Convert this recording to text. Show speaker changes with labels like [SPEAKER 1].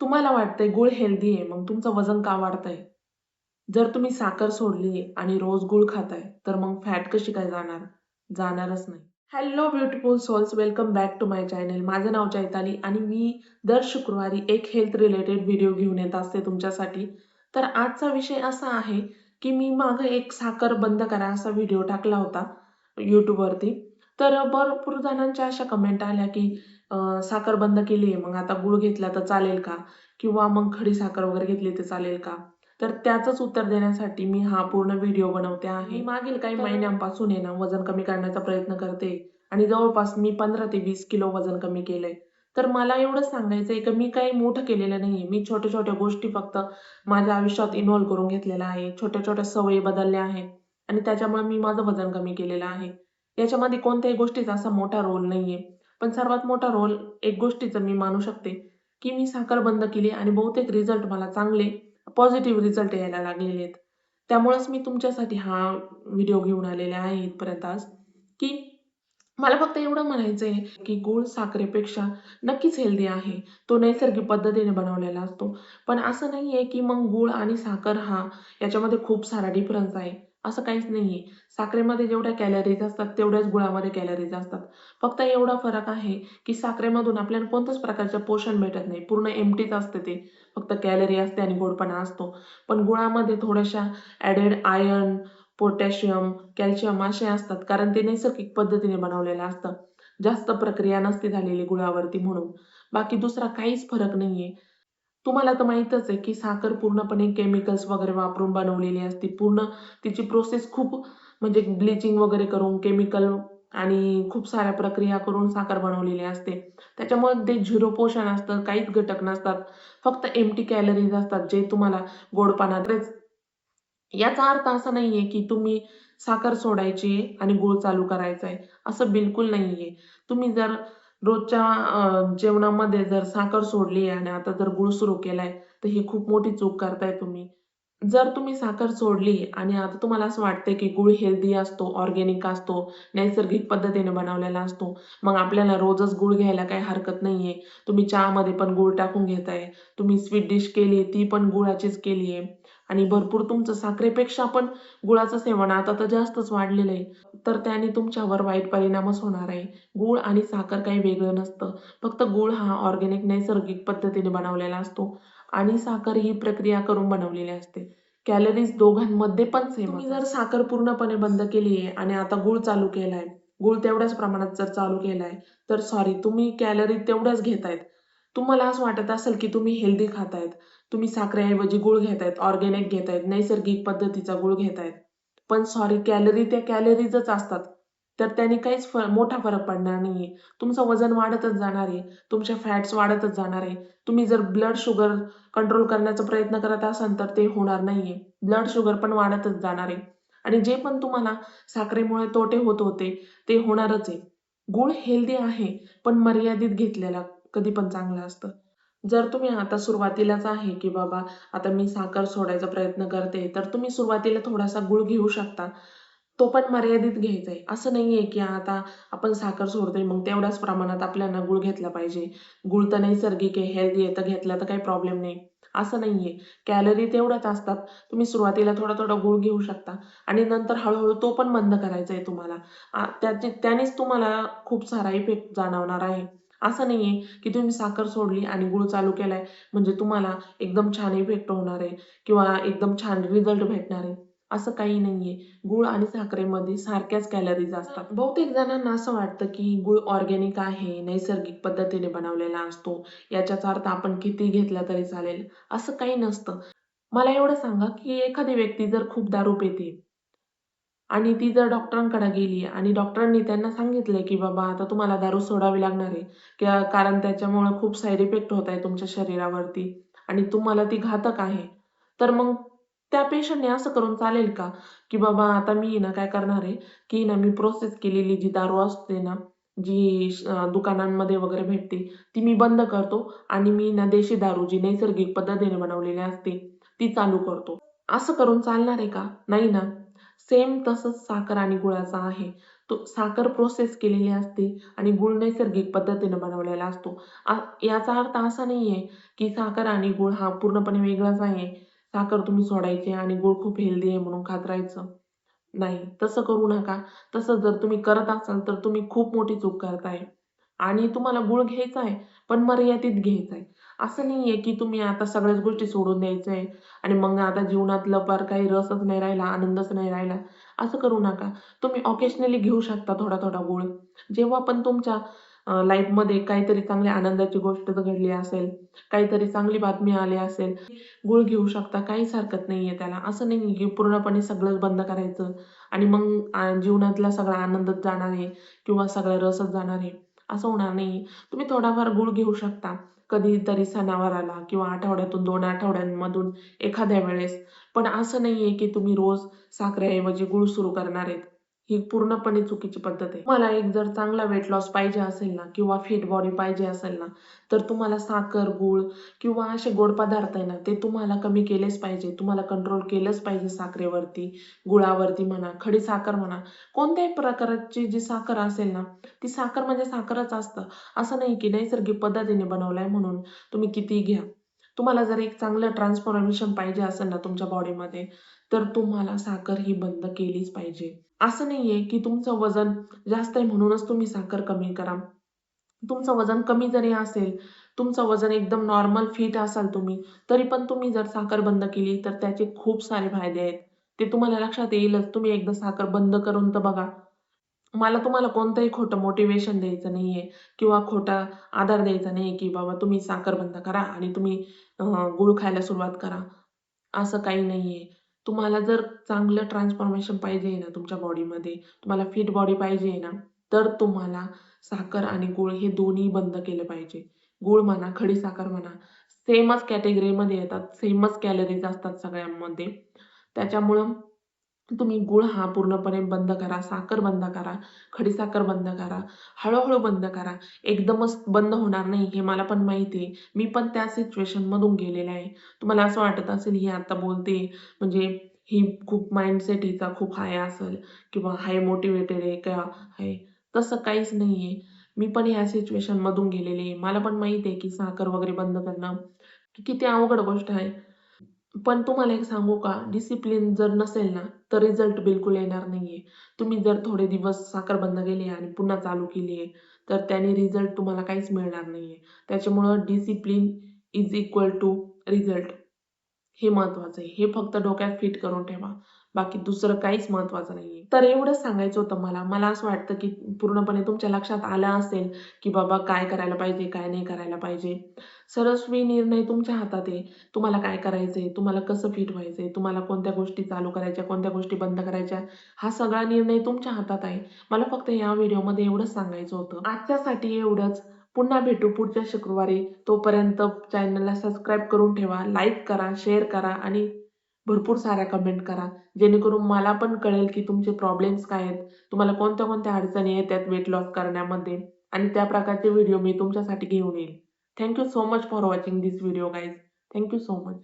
[SPEAKER 1] तुम्हाला वाटतंय गूळ हेल्दी आहे, मग तुमचं वजन का वाढतंय? जर तुम्ही साखर सोडली आणि रोज गूळ खाताय, तर मग फॅट कशी काय जाणार? जाणारच नाही. Hello beautiful souls, welcome back to my channel. माझं नाव चैताली आणि मी दर शुक्रवारी एक हेल्थ रिलेटेड व्हिडिओ घेऊन येत असते तुमच्यासाठी. तर आजचा विषय असा आहे, की मी मागे एक साखर बंद करा असा व्हिडिओ टाकला होता YouTubeवरती. तर भरपूर जणांच्या अशा कमेंट आल्या, की साखर बंद केली आहे, मग आता गूळ घेतला तर चालेल का? किंवा मग खडी साखर वगैरे घेतली तर चालेल का? तर त्याचंच उत्तर देण्यासाठी मी हा पूर्ण व्हिडिओ बनवते आहे. मी मागील काही महिन्यांपासून आहे ना वजन कमी करण्याचा प्रयत्न करते आणि जवळपास मी 15 ते 20 किलो वजन कमी केलंय. तर मला एवढंच सांगायचंय की मी काही मोठं केलेलं नाहीये. मी छोट्या-छोट्या गोष्टी फक्त माझ्या आयुष्यात इन्व्हॉल्व करून घेतलेल्या आहे. छोट्या-छोट्या सवयी बदलल्या आहेत आणि त्याच्यामुळे मी माझं वजन कमी केलेलं आहे. याच्यामध्ये कोणत्याही गोष्टीचा असा मोठा रोल नाहीये. पण सर्वात मोठा रोल एक गोष्टीचा मी मानू शकते, की मी साखर बंद केली आणि बहुतेक रिझल्ट मला चांगले पॉझिटिव्ह रिझल्ट यायला लागलेले आहेत. त्यामुळेच मी तुमच्यासाठी हा व्हिडिओ घेऊन आलेले आहे इथपर्यंत आज, की मला फक्त एवढं म्हणायचं आहे, की गूळ साखरेपेक्षा नक्कीच हेल्दी आहे. तो नैसर्गिक पद्धतीने बनवलेला असतो. पण असं नाहीये, की मग गूळ आणि साखर याच्यामध्ये खूप सारा डिफरन्स आहे. असं काहीच नाहीये. साखरेमध्ये जेवढ्या कॅलरीज असतात, तेवढ्याच गुळामध्ये कॅलरीज असतात. फक्त एवढा फरक आहे, की साखरेमधून आपल्याला कोणत्याच प्रकारचं पोषण भेटत नाही. पूर्ण एम्प्टीच असते ते. फक्त कॅलरी असते आणि गोडपणा असतो. पण गुळामध्ये थोड्याशा ॲडेड आयर्न, पोटॅशियम, कॅल्शियम असे असतात, कारण ते नैसर्गिक पद्धतीने बनवलेलं असतं. जास्त प्रक्रिया नसते झालेली गुळावरती म्हणून. बाकी दुसरा काहीच फरक नाहीये. तुम्हाला तर माहीतच आहे, की साखर पूर्णपणे केमिकल्स वगैरे वापरून बनवलेली असते. पूर्ण तिची प्रोसेस खूप म्हणजे ब्लिचिंग वगैरे करून केमिकल आणि खूप साऱ्या प्रक्रिया करून साखर बनवलेली असते. त्याच्यामुळे ते झिरो पोषण असतं, काहीच घटक नसतात. फक्त एम्प्टी कॅलरीज असतात, जे तुम्हाला गोडपणा देतात. याचा अर्थ असा नाहीये, की तुम्ही साखर सोडायची आहे आणि गूळ चालू करायचा आहे. असं बिलकुल नाहीये. तुम्ही जर रोजच्या जेवणामध्ये जर साखर सोडली आणि आता जर गूळ सुरू केलाय, तर ही खूप मोठी चूक करताय तुम्ही. जर तुम्ही साखर सोडली आणि आता तुम्हाला असं वाटतंय की गूळ हेल्दी असतो, ऑर्गॅनिक असतो, नैसर्गिक पद्धतीने बनवलेला असतो, मग आपल्याला रोजच गूळ घ्यायला काही हरकत नाहीये. तुम्ही चहामध्ये पण गूळ टाकून घेताय. तुम्ही स्वीट डिश केली ती पण गुळाचीच केली आहे आणि भरपूर तुमचं साखरेपेक्षा पण गुळाचं सेवन आता तर जास्तच वाढलेलं आहे. तर त्याने तुमच्यावर वाईट परिणामच होणार आहे. गूळ आणि साखर काही वेगळं नसतं. फक्त गूळ हा ऑर्गॅनिक नैसर्गिक पद्धतीने बनवलेला असतो आणि साखर ही प्रक्रिया करून बनवलेली असते. कॅलरीज दोघांमध्ये पण सेम. तुम्ही जर साखर पूर्णपणे बंद केली आहे आणि आता गूळ चालू केलाय, गूळ तेवढ्याच प्रमाणात जर चालू केलाय, तर सॉरी तुम्ही कॅलरी तेवढ्याच घेतायत. तुम्हाला असं वाटत असेल की तुम्ही हेल्दी खातायत. तुम्ही साखरेऐवजी गूळ घेतायत, ऑर्गॅनिक घेतायत, नैसर्गिक पद्धतीचा गूळ घेतायत. पण सॉरी कॅलरी त्या कॅलरीजच असतात. तर त्याने काहीच मोठा फरक पडणार नाहीये. तुमचं वजन वाढतच जाणार आहे. तुमच्या फॅट्स वाढतच जाणार आहे. तुम्ही जर ब्लड शुगर कंट्रोल करण्याचा प्रयत्न करत असाल तर ते होणार नाहीये. ब्लड शुगर पण वाढतच जाणार आहे. आणि जे पण तुम्हाला साखरेमुळे तोटे होत होते ते होणारच आहे. गूळ हेल्दी आहे, पण मर्यादित घेतलेला कधी पण चांगलं असतं. जर तुम्ही आता सुरुवातीलाच आहे, की बाबा आता मी साखर सोडायचा प्रयत्न करते, तर तुम्ही सुरुवातीला थोडासा गूळ घेऊ शकता. तो पण मर्यादित घ्यायचा आहे. असं नाहीये, की आता आपण साखर सोडतोय मग तेवढ्याच प्रमाणात आपल्याला गूळ घेतला पाहिजे. गूळ तर नैसर्गिक आहे, हेल्दी आहे, तर घेतला तर काही प्रॉब्लेम नाही. असं नाहीये. कॅलरी तेवढ्याच असतात. तुम्ही सुरुवातीला थोडा-थोडा गूळ घेऊ शकता आणि नंतर हळू तो पण बंद करायचा आहे तुम्हाला. त्यानेच तुम्हाला खूप सारा इफेक्ट जाणवणार आहे. असं नाहीये, की तुम्ही साखर सोडली आणि गूळ चालू केलाय म्हणजे तुम्हाला एकदम छान इफेक्ट होणार आहे किंवा एकदम छान रिझल्ट भेटणार आहे. असं काही नाहीये. गूळ आणि साखरेमध्ये सारख्याच कॅलरीज असतात. बहुतेक जणांना असं वाटतं, की गूळ ऑर्गॅनिक आहे, नैसर्गिक पद्धतीने बनवलेला असतो. याचाच अर्थ आपण किती घेतला तरी चालेल. असं काही नसतं. मला एवढं सांगा, की एखादी व्यक्ती जर खूप दारू पिते आणि ती जर डॉक्टरांकडे गेली आणि डॉक्टरांनी त्यांना सांगितलंय, की बाबा आता तुम्हाला दारू सोडावी लागणार आहे किंवा कारण त्याच्यामुळे खूप साइड इफेक्ट होत आहे तुमच्या शरीरावरती आणि तुम्हाला ती घातक आहे. तर मग त्या पेशंटने असं करून चालेल का? की बाबा आता मी ना काय करणार आहे, की ना मी प्रोसेस केलेली जी दारू असते ना, जी दुकानांमध्ये वगैरे भेटते, ती मी बंद करतो आणि मी ना देशी दारू जी नैसर्गिक पद्धतीने बनवलेली असते, ती चालू करतो. असं करून चालणार आहे का? नाही ना. सेम तसंच साखर आणि गुळाचं आहे. तो साखर प्रोसेस केलेली असते आणि गूळ नैसर्गिक पद्धतीने बनवलेला असतो. याचा अर्थ असा नाहीये की साखर आणि गूळ हा पूर्णपणे वेगळाच आहे. साखर तुम्ही सोडायची आणि गूळ खूप हेल्दी आहे म्हणून खात राहायचं. नाही, तसं करू नका. तसं जर तुम्ही करत असाल तर तुम्ही खूप मोठी चूक करताय. आणि तुम्हाला गूळ घ्यायचा आहे, पण मर्यादित घ्यायचा आहे. असं नाहीये की तुम्ही आता सगळ्याच गोष्टी सोडून द्यायच्या आहे आणि मग आता जीवनातलं फार काही रसच नाही राहिला, आनंदच नाही राहिला. असं करू नका. तुम्ही ऑकेजनली घेऊ शकता थोडा-थोडा गूळ. जेव्हा पण तुमच्या लाईफमध्ये काहीतरी चांगली आनंदाची गोष्ट घडली असेल, काहीतरी चांगली बातमी आली असेल, गूळ घेऊ शकता. काहीच हरकत नाहीये त्याला. असं नाहीये की पूर्णपणे सगळंच बंद करायचं आणि मग जीवनातला सगळा आनंदच जाणार आहे किंवा सगळा रसच जाणार आहे. असं होणार नाही. तुम्ही थोडाफार गूळ घेऊ शकता. कधीतरी सणावाराला किंवा आठवड्यातून 2 आठवड्यांमधून एखाद्या वेळेस. पण असं नाहीये की तुम्ही रोज साखरेऐवजी गूळ सुरू करणार आहेत. ही पूर्णपणे चुकीची पद्धत आहे. तुम्हाला एक जर चांगला वेट लॉस पाहिजे असेल ना किंवा फिट बॉडी पाहिजे असेल ना, तर तुम्हाला साखर, गूळ किंवा असे गोड पदार्थ आहे ना, ते तुम्हाला कमी केलेच पाहिजे. तुम्हाला कंट्रोल केलंच पाहिजे साखरेवरती, गुळावरती म्हणा, खडी साखर म्हणा. कोणत्याही प्रकारची जी साखर असेल ना, ती साखर म्हणजे साखरच असतं. असं नाही की नैसर्गिक पद्धतीने बनवलंय म्हणून तुम्ही कितीही घ्या. तुम्हाला जर एक चांगलं ट्रान्सफॉर्मेशन पाहिजे असेल ना तुमच्या बॉडीमध्ये, तर तुम्हाला साखर ही बंद केलीच पाहिजे. असं नाहीये की तुमचं वजन जास्त आहे म्हणूनच तुम्ही साखर कमी करा. तुमचं वजन कमी जरी असेल, तुमचं वजन एकदम नॉर्मल फिट असाल तुम्ही, तरी पण तुम्ही जर साखर बंद केली तर त्याचे खूप सारे फायदे आहेत. ते तुम्हाला लक्षात येईलच. तुम्ही एकदा साखर बंद करून तर बघा. मला तुम्हाला कोणतंही खोटं मोटिव्हेशन द्यायचं नाहीये किंवा खोटा आधार द्यायचा नाहीये, की बाबा तुम्ही साखर बंद करा आणि तुम्ही गूळ खायला सुरुवात करा. असं काही नाहीये. तुम्हाला जर चांगलं ट्रान्सफॉर्मेशन पाहिजे आहे ना तुमच्या बॉडीमध्ये, तुम्हाला फिट बॉडी पाहिजे आहे ना, तर तुम्हाला साखर आणि गूळ हे दोन्ही बंद केलं पाहिजे. गूळ म्हणा, खडी साखर म्हणा, सेमच कॅटेगरीमध्ये येतात. सेमच कॅलरीज असतात सगळ्यांमध्ये. त्याच्यामुळं तुम्ही गूळ हा पूर्णपणे बंद करा, साखर बंद करा, खडीसाखर बंद करा, हळू-हळू बंद करा. एकदमच बंद होणार नाही हे मला पण माहिती आहे. मी पण त्या सिच्युएशनमधून गेलेले आहे. तुम्हाला असं वाटत असेल ही आता बोलते म्हणजे ही खूप माइंडसेट हिचा खूप हाय असेल किंवा हाय मोटिव्हेटेड आहे का आहे. तसं काहीच नाहीये. मी पण ह्या सिच्युएशनमधून गेलेली आहे. मला पण माहिती आहे की साखर वगैरे बंद करणं किती अवघड गोष्ट आहे. पण तुम्हाला एक सांगू का? डिसिप्लिन जर नसेल ना, तर रिझल्ट बिलकुल येणार नाहीये. तुम्ही जर थोडे दिवस साखर बंद केली आणि पुन्हा चालू केली आहे, तर त्याने रिझल्ट तुम्हाला काहीच मिळणार नाहीये. त्याच्यामुळं discipline is equal to result. हे महत्वाचं आहे. हे फक्त डोक्यात फिट करून ठेवा. बाकी दुसरं काहीच महत्वाचं नाहीये. तर एवढंच सांगायचं होतं मला. मला असं वाटतं, की पूर्णपणे तुमच्या लक्षात आलं असेल, की बाबा काय करायला पाहिजे, काय नाही करायला पाहिजे. सर्वस्वी निर्णय तुमच्या हातात आहे. तुम्हाला काय करायचंय, तुम्हाला कसं फिट व्हायचंय, तुम्हाला कोणत्या गोष्टी चालू करायच्या, कोणत्या गोष्टी बंद करायच्या, हा सगळा निर्णय तुमच्या हातात आहे. मला फक्त या व्हिडिओमध्ये एवढंच सांगायचं होतं. आजच्यासाठी एवढंच. पुन्हा भेटू पुढच्या शुक्रवारी. तोपर्यंत चॅनलला सबस्क्राईब करून ठेवा, लाईक करा, शेअर करा आणि भरपूर साऱ्या कमेंट करा. जेणेकरून मला पण कळेल की तुमचे प्रॉब्लेम्स काय आहेत, तुम्हाला कोणत्या-कोणत्या अडचणी येतात वेट लॉस करण्यामध्ये आणि त्या प्रकारचे व्हिडिओ मी तुमच्यासाठी घेऊन येईल. Thank you so much for watching this video guys. Thank you so much.